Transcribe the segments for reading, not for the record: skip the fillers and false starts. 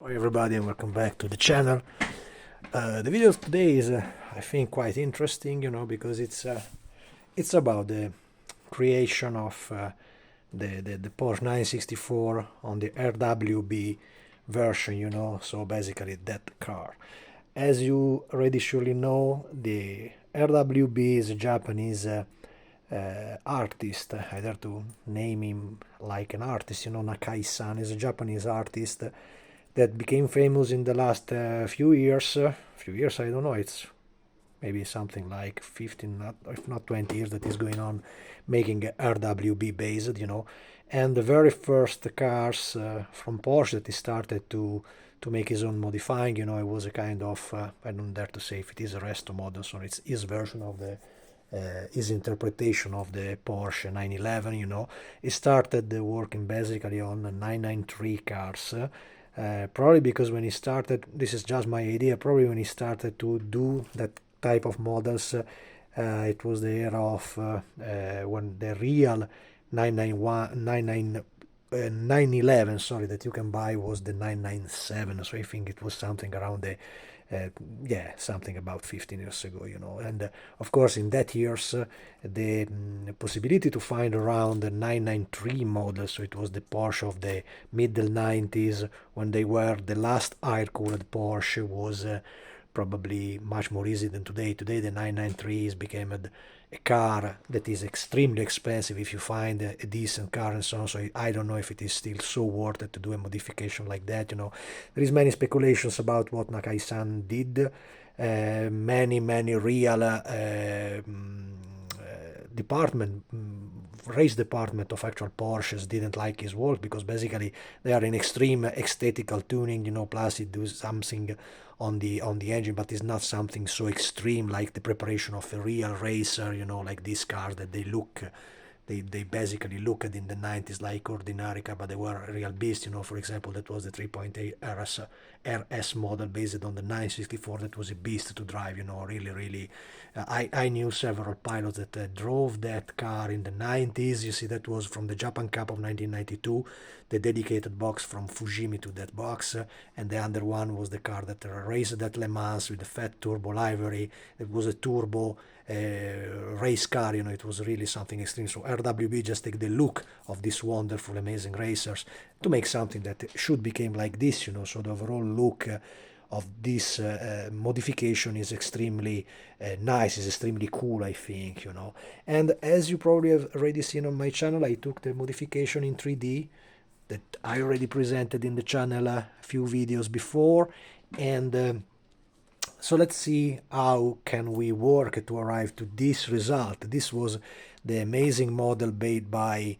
Hi everybody and welcome back to the channel. The video today is I think quite interesting, because it's about the creation of the Porsche 964 on the RWB version, so basically that car. As you already surely know, the RWB is a Japanese artist. I dare to name him like an artist, Nakai-san is a Japanese artist that became famous in the last few years. Few years, I don't know. It's maybe something like 15, not, if not 20 years that is going on making RWB based, And the very first cars from Porsche that he started to make his own modifying, it was a kind of, I don't dare to say if it is a resto model, so it's his version of the his interpretation of the Porsche 911, He started working basically on 993 cars. Probably because when he started, this is just my idea, probably when he started to do that type of models, it was the era of when the real 991, 911, sorry, that you can buy was the 997. So I think it was something around the something about 15 years ago, And of course, in that years, the possibility to find around the 993 model, so it was the Porsche of the middle 90s, when they were the last air-cooled Porsche, was probably much more easy than today. Today, the 993s became a car that is extremely expensive if you find a decent car and so on. So I don't know if it is still so worth it to do a modification like that. There is many speculations about what Nakai-san did. Many real department, race department of actual Porsches didn't like his work because basically they are in extreme aesthetical tuning, plus it does something on the engine, but it's not something so extreme like the preparation of a real racer, like these cars that they basically looked in the 90s like ordinary car, but they were a real beast. For example, that was the 3.8 RS model based on the 964. That was a beast to drive, really. I knew several pilots that drove that car in the 90s. You see, that was from the Japan Cup of 1992, the dedicated box from Fujimi to that box, and the other one was the car that raced at Le Mans with the fat turbo livery. It was a turbo race car, it was really something extreme. So RWB just take the look of these wonderful, amazing racers to make something that should become like this, So the overall look of this modification is extremely nice, is extremely cool, I think, And as you probably have already seen on my channel, I took the modification in 3D that I already presented in the channel a few videos before, and so let's see how can we work to arrive to this result. This was the amazing model made by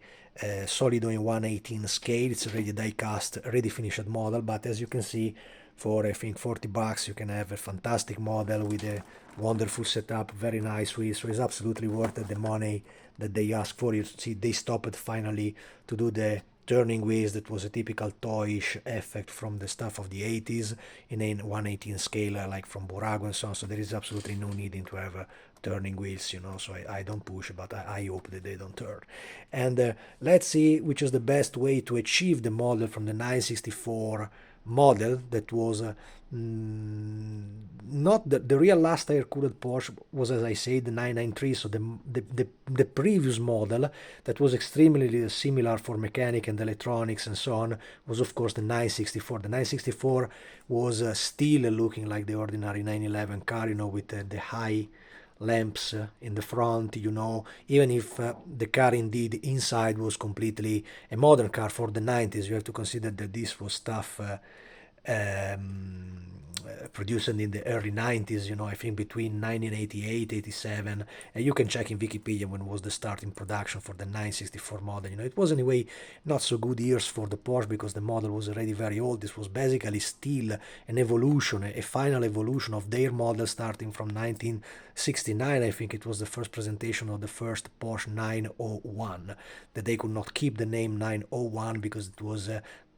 Solido in 1/18 scale. It's already die cast, ready finished model, but as you can see, for I think 40 bucks you can have a fantastic model with a wonderful setup, very nice wheels, so it's absolutely worth it, the money that they ask for. You see, they stopped finally to do the turning wheels. That was a typical toyish effect from the stuff of the 80s in a 1/18 scale, like from Burago and so on. So there is absolutely no need to have turning wheels, So I don't push, but I hope that they don't turn. And let's see which is the best way to achieve the model from the 964 model that was not the real last air-cooled Porsche was, as I say, the 993. So the previous model that was extremely similar for mechanic and electronics and so on was of course the 964. The 964 was still looking like the ordinary 911 car, with the high lamps in the front, even if the car indeed inside was completely a modern car for the 90s. You have to consider that this was stuff produced in the early 90s, I think between 1988, 87, and you can check in Wikipedia when was the starting production for the 964 model. It was anyway not so good years for the Porsche because the model was already very old. This was basically still an evolution, a final evolution of their model starting from 1969. I think it was the first presentation of the first Porsche 901, that they could not keep the name 901 because it was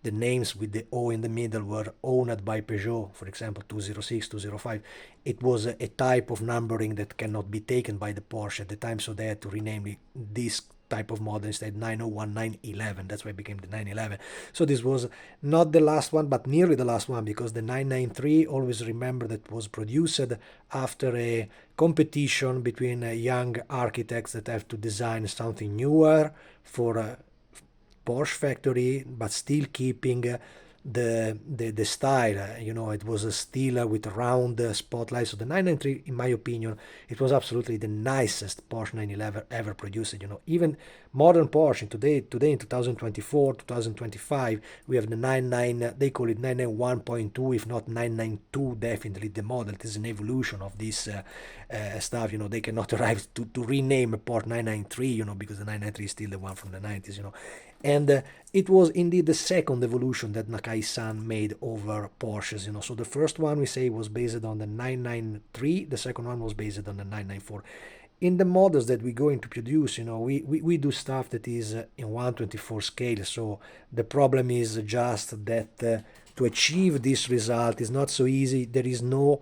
the names with the O in the middle were owned by Peugeot, for example, 206, 205. It was a type of numbering that cannot be taken by the Porsche at the time, so they had to rename this type of model instead, 901, 911. That's why it became the 911. So this was not the last one, but nearly the last one, because the 993, always remember, that was produced after a competition between young architects that have to design something newer for a Porsche factory, but still keeping the style. You know, it was a steel with a round spotlight. So the 993, in my opinion, it was absolutely the nicest Porsche 911 ever produced. You know, even modern Porsche today in 2024, 2025, we have the 99, they call it 991.2, if not 992, definitely the model. It is an evolution of this stuff. You know, they cannot arrive to rename a Porsche 993, you know, because the 993 is still the one from the 90s, you know. And it was indeed the second evolution that Nakai-san made over Porsches, you know. So the first one, we say, was based on the 993, the second one was based on the 994. In the models that we're going to produce, you know, we do stuff that is in 1/24 scale. So the problem is just that to achieve this result is not so easy. There is no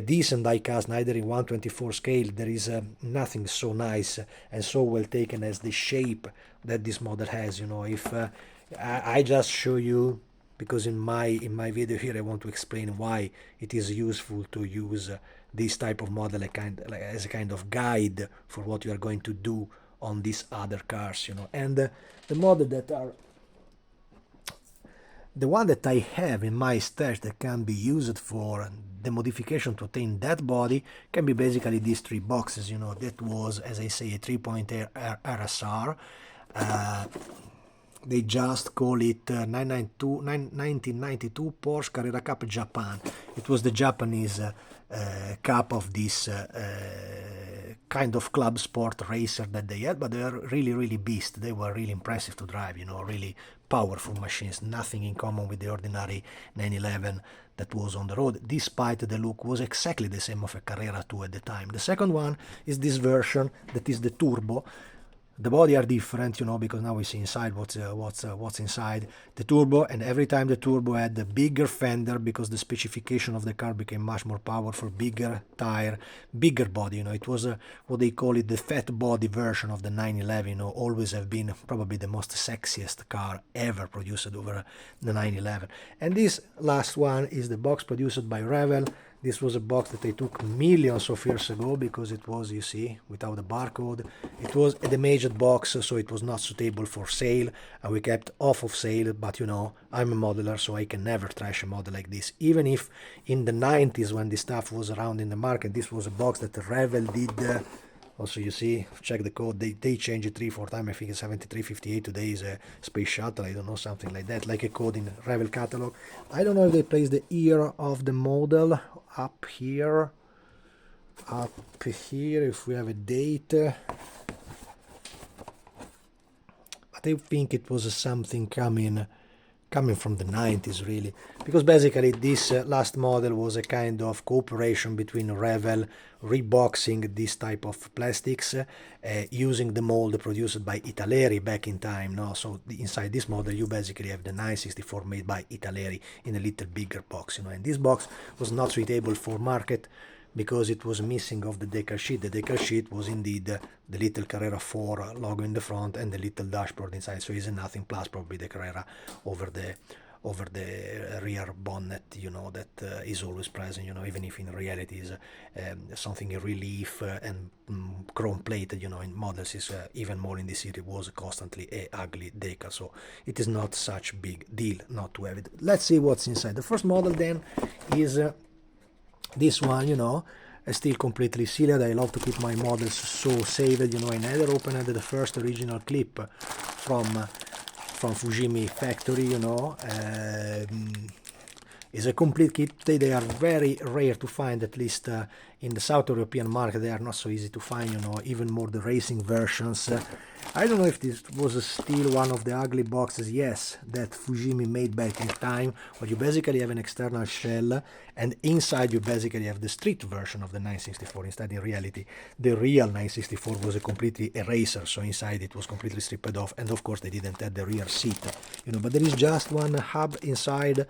decent die cast, neither in 1/24 scale. There is nothing so nice and so well taken as the shape that this model has. You know, if I just show you, because in my video here I want to explain why it is useful to use this type of model as a kind of guide for what you are going to do on these other cars, you know. And the model that are the one that I have in my stash that can be used for the modification to attain that body can be basically these three boxes, you know. That was, as I say, a 3-point RSR. They just call it 1992 Porsche Carrera Cup Japan. It was the Japanese cup of this kind of club sport racer that they had, but they were really beast. They were really impressive to drive, you know, really powerful machines, nothing in common with the ordinary 911 that was on the road, despite the look was exactly the same of a Carrera 2 at the time. The second one is this version that is the turbo. The body are different, you know, because now we see inside what's inside the turbo, and every time the turbo had a bigger fender because the specification of the car became much more powerful, bigger tire, bigger body, you know. It was what they call it the fat body version of the 911, you know, always have been probably the most sexiest car ever produced over the 911. And this last one is the box produced by Revell. This was a box that they took millions of years ago because it was, you see, without a barcode. It was a damaged box, so it was not suitable for sale, and we kept off of sale. But you know, I'm a modeler, so I can never trash a model like this. Even if in the 90s, when this stuff was around in the market, this was a box that Revell did. Also, you see, check the code, they change it 3-4 times. I think it's 7358 today is a space shuttle, I don't know, something like that, like a code in Revell catalog. I don't know if they place the year of the model up here, if we have a date. But I think it was something coming from the 90s, really, because basically this last model was a kind of cooperation between Revell reboxing this type of plastics using the mold produced by Italeri back in time. No, so inside this model you basically have the 964 made by Italeri in a little bigger box, you know. And this box was not suitable for market because it was missing of the decal sheet. The decal sheet was indeed the little Carrera 4 logo in the front and the little dashboard inside, so it's nothing, plus probably the Carrera over the rear bonnet, you know, that is always present, you know, even if in reality is something in relief and chrome plated, you know. In models is even more in this series was constantly a ugly decal, so it is not such big deal not to have it. Let's see what's inside. The first model then is this one, you know, still completely sealed. I love to keep my models so saved, you know. I never opened the first original clip from Fujimi factory, you know. Is a complete kit. They are very rare to find, at least in the South European market. They are not so easy to find, you know, even more the racing versions. I don't know if this was still one of the ugly boxes, yes, that Fujimi made back in time, where you basically have an external shell, and inside you basically have the street version of the 964. Instead, in reality, the real 964 was a completely eraser, so inside it was completely stripped off, and of course they didn't have the rear seat, you know, but there is just one hub inside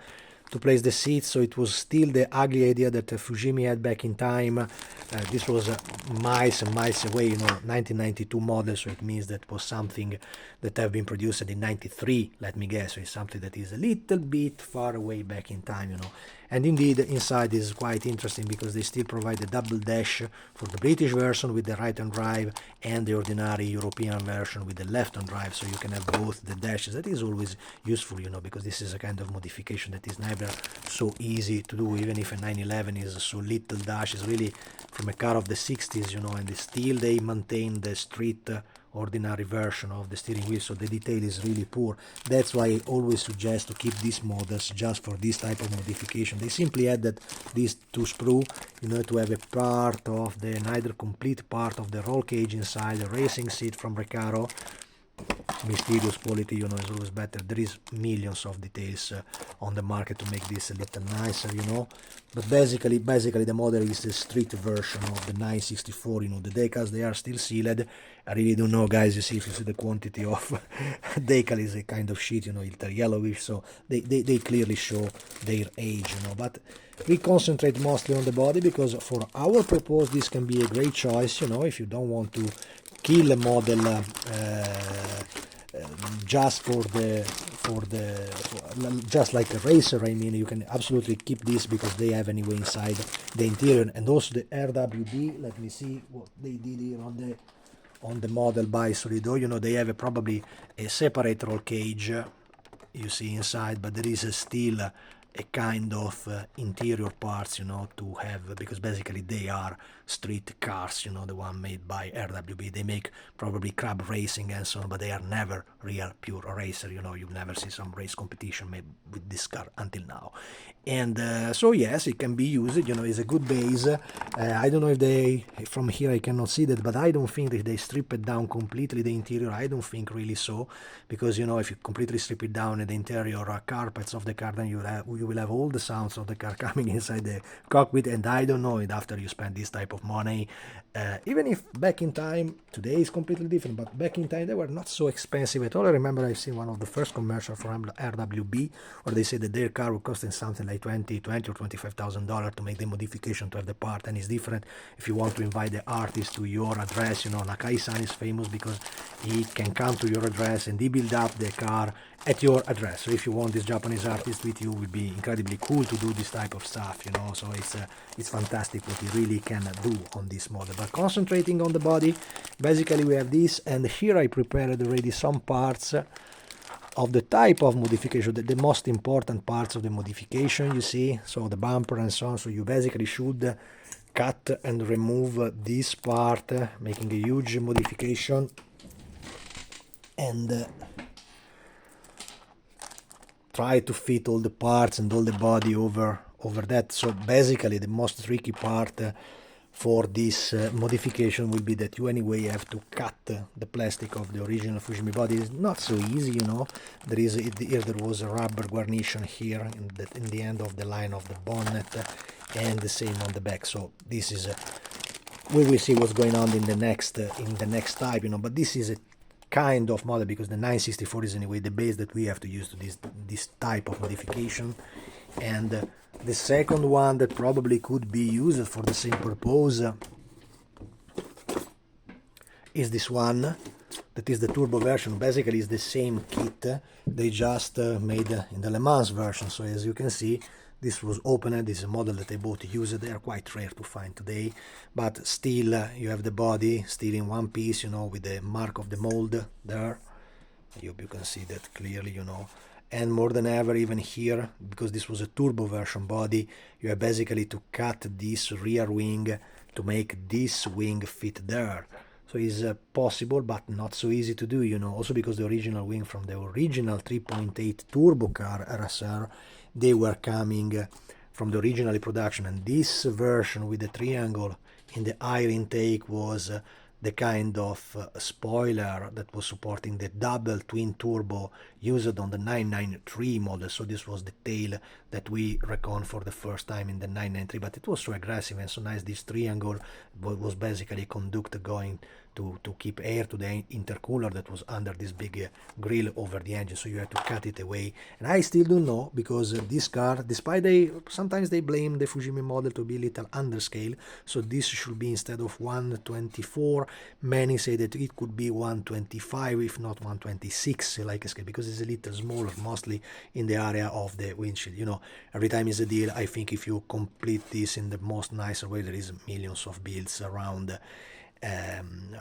to place the seats, so it was still the ugly idea that Fujimi had back in time. This was miles and miles away, 1992 model, so it means that was something that have been produced in 93, let me guess. So it's something that is a little bit far away back in time. And indeed, inside is quite interesting because they still provide a double dash for the British version with the right-hand drive and the ordinary European version with the left-hand drive, so you can have both the dashes. That is always useful, because this is a kind of modification that is never so easy to do, even if a 911 is so little dash. It's really from a car of the 60s, and still they maintain the street ordinary version of the steering wheel, so the detail is really poor. That's why I always suggest to keep these models just for this type of modification. They simply added these two screws, to have a part of the neither complete part of the roll cage inside, the racing seat from Recaro. Mysterious quality, is always better. There is millions of details on the market to make this a little nicer, but basically the model is the street version of the 964. The decals, they are still sealed. I really don't know, guys. You see, if you see the quantity of decal is a kind of shit, they're yellowish, so they clearly show their age, but we concentrate mostly on the body because for our purpose this can be a great choice, if you don't want to kill a model just just like a racer. I mean, you can absolutely keep this because they have anyway inside the interior. And also the RWB, let me see what they did here on the model by Solido. They have probably a separate roll cage, you see inside, but there is still a kind of interior parts, to have, because basically they are street cars, the one made by RWB. They make probably crab racing and so on, but they are never real pure racer. You never see some race competition made with this car until now. And so yes, it can be used, it's a good base. I don't know if they, from here I cannot see that, but I don't think that they strip it down completely, the interior. I don't think really so, because if you completely strip it down in the interior carpets of the car, then you will have all the sounds of the car coming inside the cockpit. And I don't know it after you spend this type of money, even if back in time, today is completely different, but back in time they were not so expensive at all. I remember I've seen one of the first commercials from RWB where they said that their car would cost something like $20 or $25,000 to make the modification to have the part. And it's different if you want to invite the artist to your address. Nakai-san is famous because he can come to your address and he build up the car at your address. So if you want this Japanese artist with you, it would be incredibly cool to do this type of stuff, so it's fantastic what he really can do on this model. But concentrating on the body, basically we have this, and here I prepared already some parts of the type of modification, the most important parts of the modification, you see, so the bumper and so on. So you basically should cut and remove this part, making a huge modification, and try to fit all the parts and all the body over that. So basically the most tricky part for this modification will be that you anyway have to cut the plastic of the original Fujimi body. It's not so easy, there was a rubber guarnition here in the end of the line of the bonnet, and the same on the back. So this is we will see what's going on in the next type, but this is a kind of model because the 964 is anyway the base that we have to use to this type of modification. And the second one that probably could be used for the same purpose is this one, that is the turbo version. Basically it's the same kit, they just made in the Le Mans version. So as you can see, this was opened. This is a model that I bought used. They are quite rare to find today, but still you have the body still in one piece, with the mark of the mold there. I hope you can see that clearly, and more than ever, even here, because this was a turbo version body, you have basically to cut this rear wing to make this wing fit there. So it's possible, but not so easy to do, also because the original wing from the original 3.8 turbo car RSR, they were coming from the original production, and this version with the triangle in the air intake was the kind of spoiler that was supporting the double twin turbo used on the 993 model. So this was the tail that we reckoned for the first time in the 993, but it was so aggressive and so nice. This triangle was basically a conductor going to keep air to the intercooler that was under this big grill over the engine, so you had to cut it away. And I still don't know, because this car, despite sometimes they blame the Fujimi model to be a little underscale, so this should be, instead of 124, many say that it could be 125, if not 126, like a scale, because it's a little smaller, mostly in the area of the windshield. You know, every time is a deal. I think if you complete this in the most nicer way, there is millions of builds around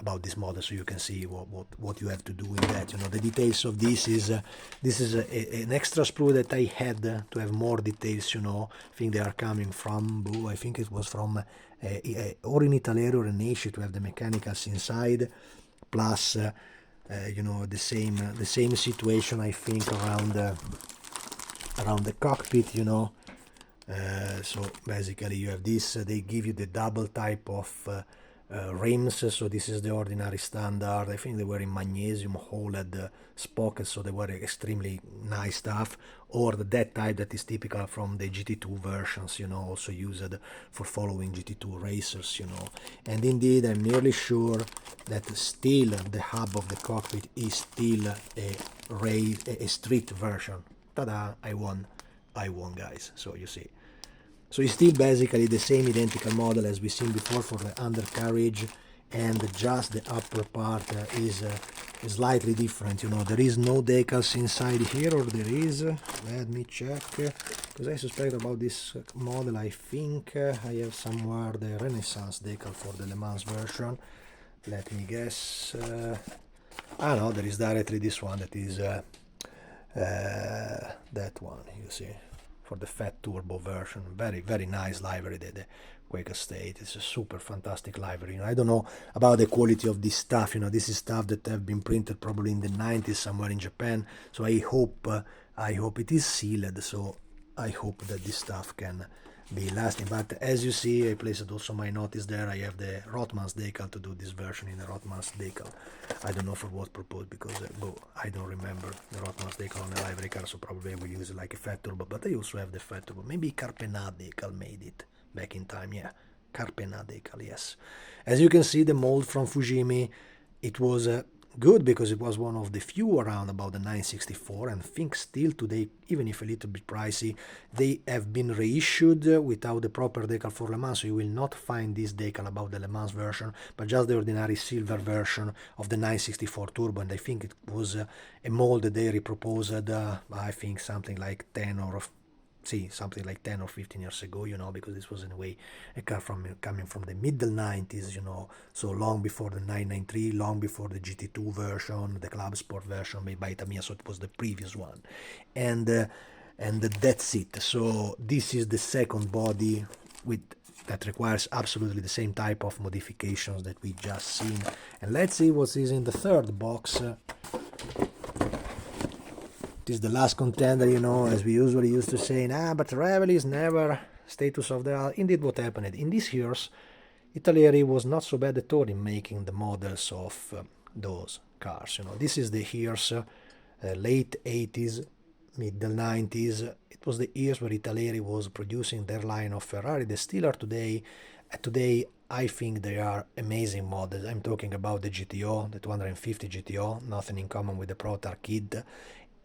about this model, so you can see what you have to do with that. You know, the details of this is an extra sprue that I had to have more details. You know, I think they are coming from I think it was from or in Italy or in Asia, to have the mechanicals inside, plus you know, the same situation I think around the cockpit. You know, so basically you have this. They give you the double type of rims, so this is the ordinary standard. I think they were in magnesium OLED sprockets, so they were extremely nice stuff, or that type that is typical from the GT2 versions, you know, also used for following GT2 racers, you know. And indeed, I'm nearly sure that still the hub of the cockpit is still a street version. Ta-da! I won, guys. So you see. So it's still basically the same identical model as we've seen before for the undercarriage, and just the upper part is slightly different. You know, there is no decals inside here, or there is. Let me check, because I suspect about this model. I think I have somewhere the Renaissance decal for the Le Mans version. Let me guess. No, there is directly this one, that is that one, you see, for the Fat Turbo version. Very, very nice livery, the Quake Estate. It's a super fantastic livery. You know, I don't know about the quality of this stuff. You know, this is stuff that have been printed probably in the 90s somewhere in Japan. So I hope it is sealed. So I hope that this stuff can be lasting. But as you see, I placed also my notice there. I have the Rothmans decal to do this version in the Rothmans decal. I don't know for what purpose, because I don't remember the Rothmans decal on the livery car, so probably I will use it like a Fat Turbo. But I also have the Fat Turbo. Maybe Carpenat decal made it back in time. Yeah, Carpenat decal, yes. As you can see, the mold from Fujimi, it was good, because it was one of the few around about the 964, and I think still today, even if a little bit pricey, they have been reissued without the proper decal for Le Mans, so you will not find this decal about the Le Mans version, but just the ordinary silver version of the 964 Turbo. And I think it was a mold that they reproposed, I think something like 10 or something like 10 or 15 years ago, you know, because this was in a way a car coming from the middle 90s, you know, so long before the 993, long before the GT2 version, the Club Sport version made by Tamiya, so it was the previous one. And that's it. So this is the second body that requires absolutely the same type of modifications that we just seen. And let's see what is in the third box. It is the last contender, you know, as we usually used to say, but Revell is never status of the art. Indeed, what happened? In these years, Italeri was not so bad at all in making the models of those cars. You know, this is the years, late 80s, middle 90s. It was the years where Italeri was producing their line of Ferrari. They still are today. Today, I think they are amazing models. I'm talking about the GTO, the 250 GTO, nothing in common with the Protar Kid,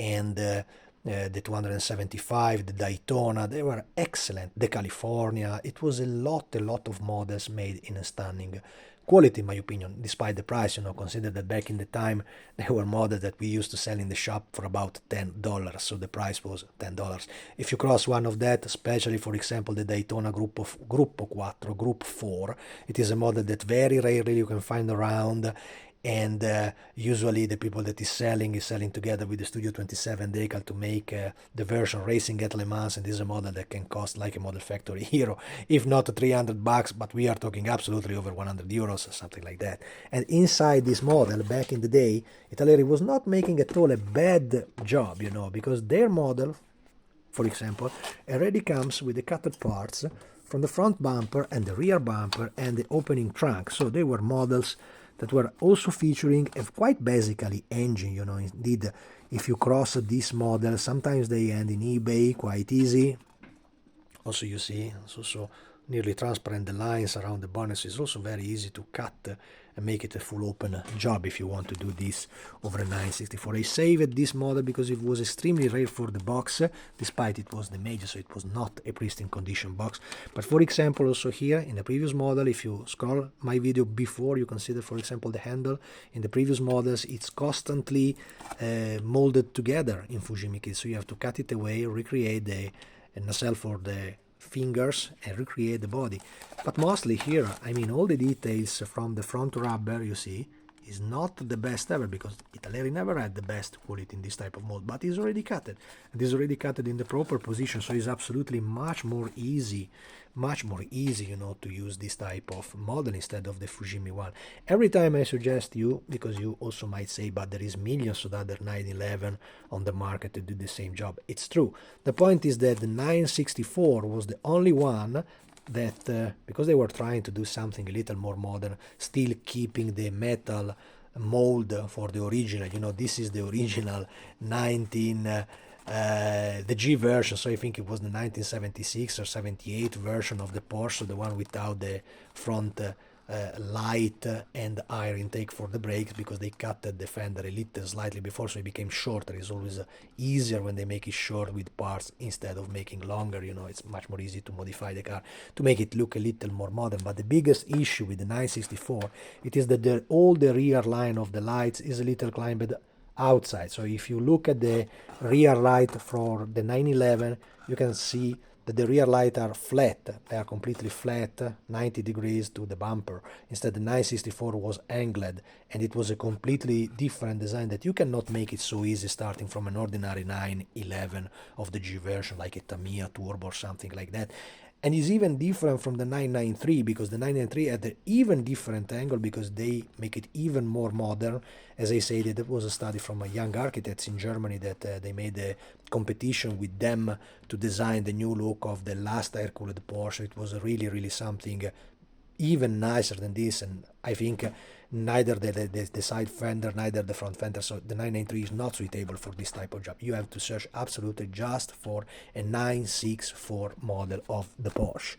and the 275, the Daytona. They were excellent. The California. It was a lot of models made in a stunning quality, in my opinion, despite the price. You know, consider that back in the time they were models that we used to sell in the shop for about $10, so the price was $10. If you cross one of that, especially for example the Daytona Gruppo 4, Group 4, it is a model that very rarely you can find around. And usually the people that is selling together with the Studio 27 decal to make the version racing at Le Mans, and this is a model that can cost like a model factory hero, if not $300, but we are talking absolutely over 100 euros or something like that. And inside this model, back in the day, Italeri was not making at all a bad job, you know, because their model, for example, already comes with the cutted parts from the front bumper and the rear bumper and the opening trunk. So they were models that were also featuring a quite basically engine, you know. Indeed, if you cross this model, sometimes they end in eBay quite easy. Also, you see, it's also nearly transparent, the lines around the bonnet, so it's also very easy to cut and make it a full open job if you want to do this over a 964. I saved this model because it was extremely rare for the box, despite it was the major, so it was not a pristine condition box. But for example, also here in the previous model, if you scroll my video before, you consider, for example, the handle in the previous models, it's constantly molded together in fujimi kit, so you have to cut it away, recreate the nacelle for the fingers and recreate the body. But mostly here, I mean, all the details from the front rubber, you see, is not the best ever, because Italeri never had the best quality in this type of mold, but it's already cut. It is already cut in the proper position, so it's absolutely much more easy, you know, to use this type of model instead of the Fujimi one. Every time I suggest you, because you also might say, but there is millions of other 911 on the market to do the same job. It's true. The point is that the 964 was the only one that, because they were trying to do something a little more modern, still keeping the metal mold for the original, you know, this is the original 19 the G version, so I think it was the 1976 or 78 version of the Porsche, the one without the front light and air intake for the brakes, because they cut the fender a little slightly before, so it became shorter. It's always easier when they make it short with parts instead of making longer, you know. It's much more easy to modify the car to make it look a little more modern. But the biggest issue with the 964, it is that all the rear line of the lights is a little climbed outside. So if you look at the rear light for the 911, you can see that the rear lights are flat. They are completely flat, 90 degrees to the bumper. Instead, the 964 was angled, and it was a completely different design that you cannot make it so easy starting from an ordinary 911 of the G version, like a Tamiya Turbo or something like that. And it's even different from the 993, because the 993 had an even different angle, because they make it even more modern. As I said, that was a study from young architects in Germany that they made a competition with them to design the new look of the last air-cooled Porsche. It was really, really something even nicer than this, and I think neither the side fender, neither the front fender, so the 993 is not suitable for this type of job. You have to search absolutely just for a 964 model of the Porsche.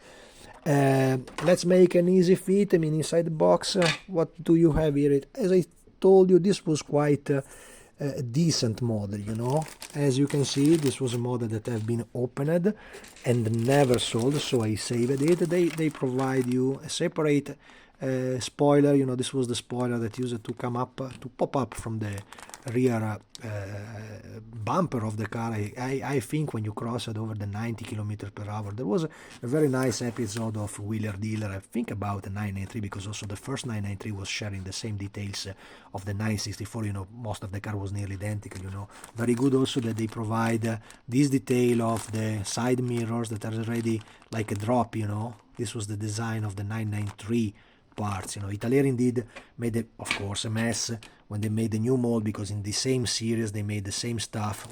Let's make an easy fit. I mean, inside the box, what do you have here? As I told you, this was quite a decent model, you know. As you can see, this was a model that have been opened and never sold, so I saved it. They provide you a separate spoiler, you know. This was the spoiler that used to come up, to pop up from the rear bumper of the car. I think when you crossed over the 90 km/h, there was a very nice episode of Wheeler Dealer, I think, about the 993, because also the first 993 was sharing the same details of the 964, you know. Most of the car was nearly identical, you know. Very good also that they provide this detail of the side mirrors that are already like a drop, you know. This was the design of the 993 parts, you know. Italeri indeed made, of course, a mess when they made the new mold, because in the same series they made the same stuff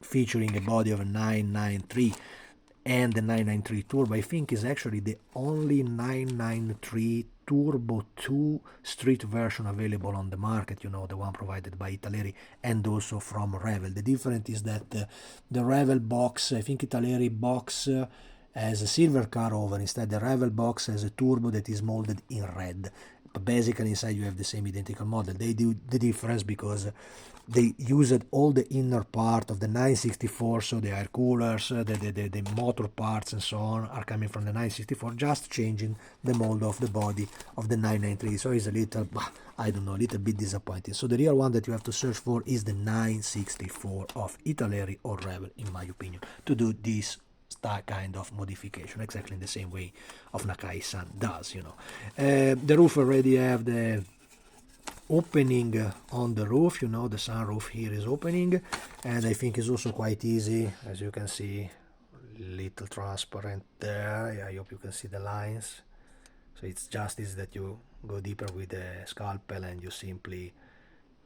featuring a body of a 993 and the 993 Turbo. I think is actually the only 993 Turbo 2 street version available on the market, you know, the one provided by Italeri and also from Revell. The difference is that the Revell box, I think Italeri box as a silver car over, instead the Revell box has a turbo that is molded in red. But basically inside you have the same identical model. They do the difference because they used all the inner part of the 964, so the air coolers, the motor parts and so on are coming from the 964, just changing the mold of the body of the 993. So it's a little, I don't know, a little bit disappointing. So the real one that you have to search for is the 964 of Italeri or Revell, in my opinion, to do this kind of modification, exactly in the same way of Nakai-san does, you know. The roof already have the opening on the roof, you know, the sunroof here is opening, and I think it's also quite easy, as you can see, little transparent there. I hope you can see the lines. So it's just easy that you go deeper with the scalpel and you simply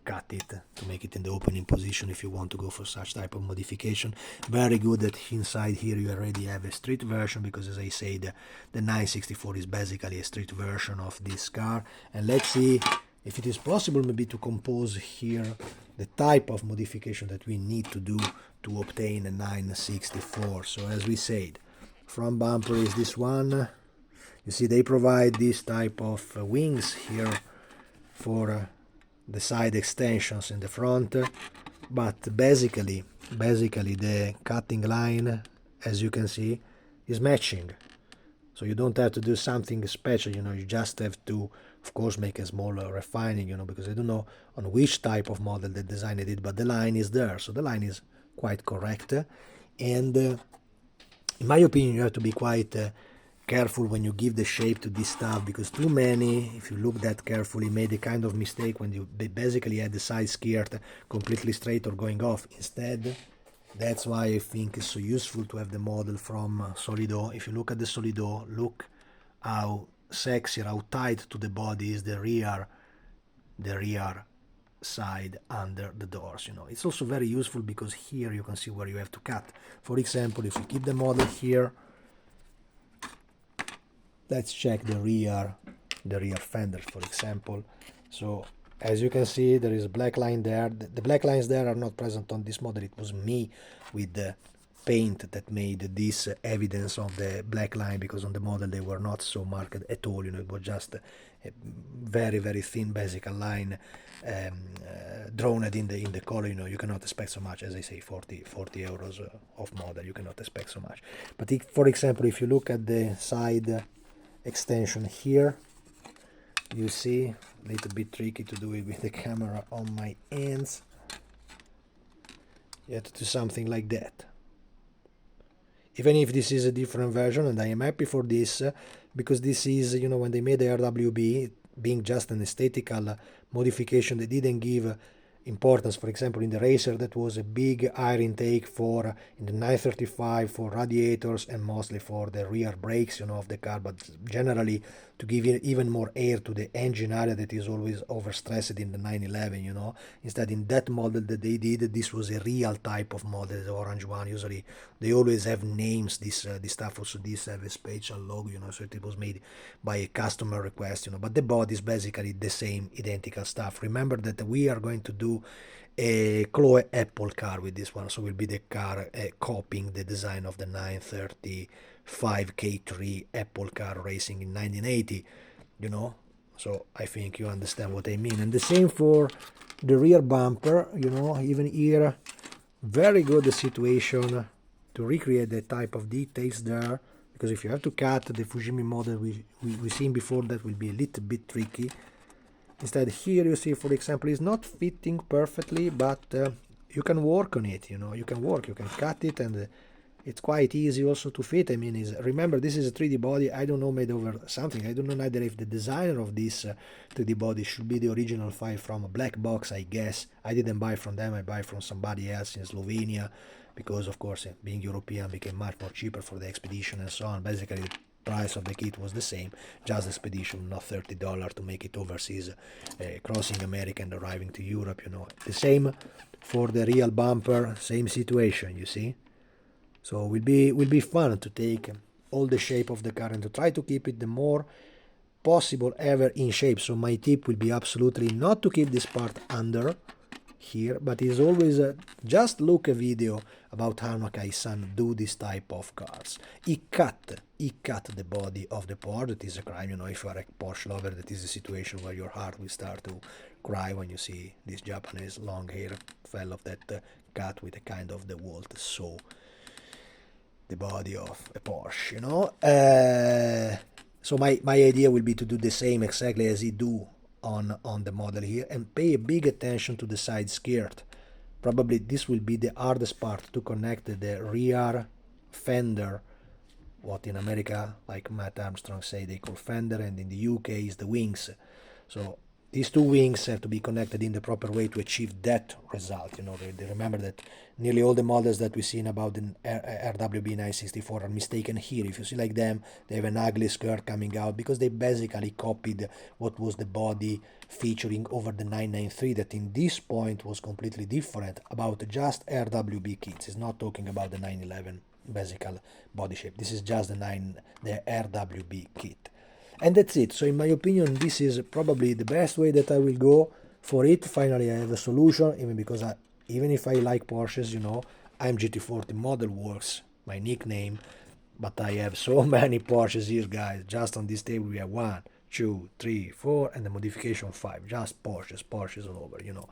cut it to make it in the opening position if you want to go for such type of modification. Very good that inside here you already have a street version, because as I said, the 964 is basically a street version of this car. And let's see if it is possible maybe to compose here the type of modification that we need to do to obtain a 964. So as we said, Front bumper is this one. You see they provide this type of wings here for the side extensions in the front, but basically the cutting line, as you can see, is matching. So you don't have to do something special, you know, you just have to, of course, make a small refining, you know, because I don't know on which type of model they designed it, but the line is there, so the line is quite correct. And in my opinion, you have to be quite careful when you give the shape to this stuff, because too many, if you look that carefully, made a kind of mistake when you basically had the side skirt completely straight or going off. Instead, that's why I think it's so useful to have the model from Solido. If you look at the Solido, look how sexy, how tight to the body is the rear side under the doors. You know, it's also very useful because here you can see where you have to cut. For example, if you keep the model here, let's check the rear fender, for example. So as you can see, there is a black line there. The black lines there are not present on this model. It was me with the paint that made this evidence of the black line, because on the model they were not so marked at all. You know, it was just a very, very thin basic line drawn in the color. You know, you cannot expect so much. As I say, 40 euros of model, you cannot expect so much. But if, for example, if you look at the side extension here, you see, a little bit tricky to do it with the camera on my hands. You have to do something like that. Even if this is a different version, and I am happy for this, because this is, you know, when they made the RWB, being just an aesthetical modification, they didn't give importance. For example, in the racer, that was a big air intake for, in the 935, for radiators and mostly for the rear brakes, you know, of the car, but generally to give even more air to the engine area that is always overstressed in the 911, you know. Instead, in that model that they did, this was a real type of model, the orange one. Usually they always have names, this stuff. Also this have a special logo, you know, so it was made by a customer request, you know, but the body is basically the same identical stuff. Remember that we are going to do a Khloe Apple car with this one, so will be the car copying the design of the 935 K3 Apple car racing in 1980, you know. So I think you understand what I mean. And the same for the rear bumper, you know. Even here, very good situation to recreate the type of details there, because if you have to cut the Fujimi model we seen before, that will be a little bit tricky. Instead, here you see, for example, it's not fitting perfectly, but you can work on it, you know, you can cut it, and it's quite easy also to fit. I mean, remember, this is a 3D body, I don't know, made over something. I don't know neither if the designer of this 3D body should be the original file from a black box, I guess. I didn't buy from them, I buy from somebody else in Slovenia, because, of course, being European became much more cheaper for the expedition and so on. Basically, price of the kit was the same, just expedition, not $30 to make it overseas, crossing America and arriving to Europe, you know. The same for the real bumper, same situation, you see. So will be fun to take all the shape of the car and to try to keep it the more possible ever in shape. So my tip will be absolutely not to keep this part under here, but is always just look a video about how Nakai-san do this type of cars. He cut the body of the Porsche. That is a crime, you know. If you are a Porsche lover, that is a situation where your heart will start to cry when you see this Japanese long hair fellow that cut with a kind of DeWalt saw the body of a Porsche, you know. So my idea will be to do the same exactly as he do on the model here, and pay a big attention to the side skirt. Probably this will be the hardest part, to connect the rear fender, what in America, like Matt Armstrong say, they call fender, and in the UK is the wings. So these two wings have to be connected in the proper way to achieve that result. You know, they remember that nearly all the models that we've seen about the RWB 964 are mistaken here. If you see like them, they have an ugly skirt coming out, because they basically copied what was the body featuring over the 993, that in this point was completely different about just RWB kits. It's not talking about the 911 basic body shape. This is just the RWB kit. And that's it. So in my opinion, this is probably the best way that I will go for it. Finally, I have a solution, even because even if I like Porsches, you know, I'm GT40 Model Works, my nickname. But I have so many Porsches here, guys. Just on this table we have 1, 2, 3, 4, and the modification 5. Just Porsches, Porsches all over, you know.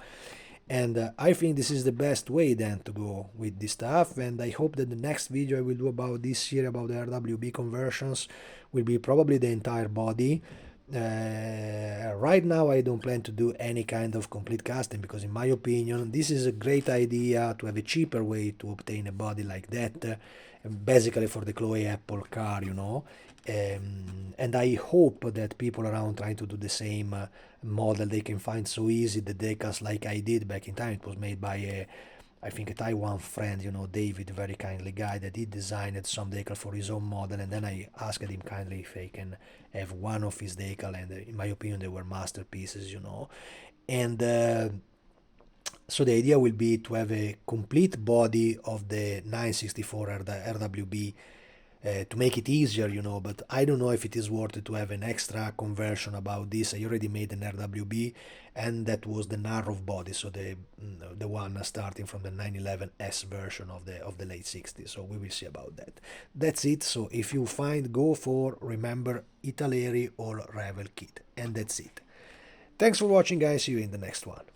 And I think this is the best way then to go with this stuff. And I hope that the next video I will do about this year, about the RWB conversions, will be probably the entire body. Right now I don't plan to do any kind of complete custom, because in my opinion this is a great idea to have a cheaper way to obtain a body like that, basically for the Khloe Apple car, you know. And I hope that people around trying to do the same model, they can find so easy the decals like I did back in time. It was made by a, I think, a Taiwan friend, you know, David, very kindly guy, that he designed some decal for his own model, and then I asked him kindly if I can have one of his decal, and in my opinion they were masterpieces, you know. And so the idea will be to have a complete body of the 964 RWB, to make it easier, you know. But I don't know if it is worth it to have an extra conversion about this. I already made an RWB, and that was the narrow body, so the one starting from the 911S version of the late 60s. So we will see about that. That's it. So if you find, go for, remember, Italeri or Revell kit, and that's it. Thanks for watching, guys. See you in the next one.